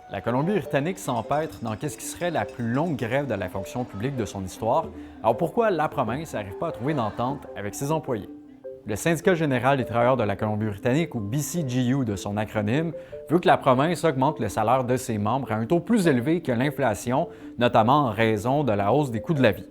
La Colombie-Britannique s'empêtre dans qu'est-ce qui serait la plus longue grève de la fonction publique de son histoire. Alors pourquoi la province n'arrive pas à trouver d'entente avec ses employés? Le Syndicat général des travailleurs de la Colombie-Britannique, ou BCGU de son acronyme, veut que la province augmente le salaire de ses membres à un taux plus élevé que l'inflation, notamment en raison de la hausse des coûts de la vie.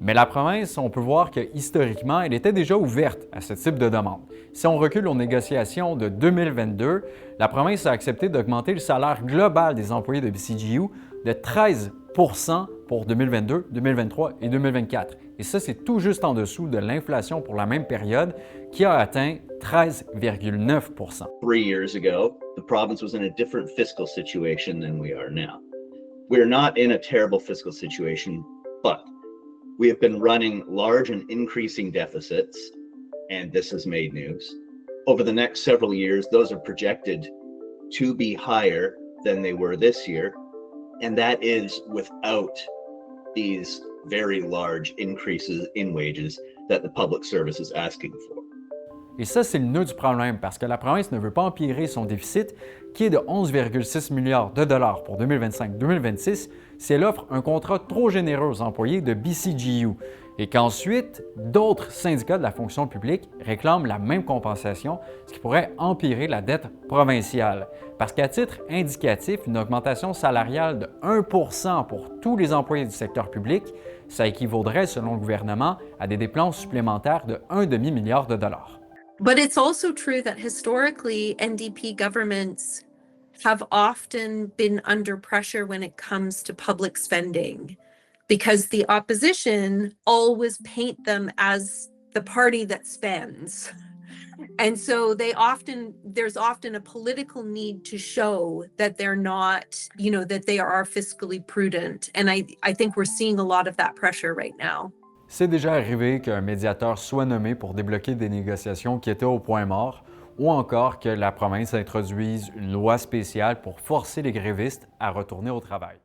Mais la province, on peut voir que historiquement, elle était déjà ouverte à ce type de demande. Si on recule aux négociations de 2022, la province a accepté d'augmenter le salaire global des employés de BCGU de 13 pour 2022, 2023 et 2024. Et ça, c'est tout juste en dessous de l'inflation pour la même période qui a atteint 13,9 3 years ago, the province was in a different fiscal situation than we are now. We are not in a terrible fiscal situation, but we have been running large and increasing deficits, and this has made news. Over the next several years, those are projected to be higher than they were this year, and that is without these very large increases in wages that the public service is asking for. Et ça, c'est le nœud du problème parce que la province ne veut pas empirer son déficit, qui est de 11,6 milliards de dollars pour 2025-2026, si elle offre un contrat trop généreux aux employés de BCGU et qu'ensuite, d'autres syndicats de la fonction publique réclament la même compensation, ce qui pourrait empirer la dette provinciale. Parce qu'à titre indicatif, une augmentation salariale de 1 pour tous les employés du secteur public, ça équivaudrait, selon le gouvernement, à des dépenses supplémentaires de 1,5 milliard de dollars. But it's also true that historically, NDP governments have often been under pressure when it comes to public spending because the opposition always paint them as the party that spends. And so there's often a political need to show that they're not, that they are fiscally prudent. And I think we're seeing a lot of that pressure right now. C'est déjà arrivé qu'un médiateur soit nommé pour débloquer des négociations qui étaient au point mort, ou encore que la province introduise une loi spéciale pour forcer les grévistes à retourner au travail.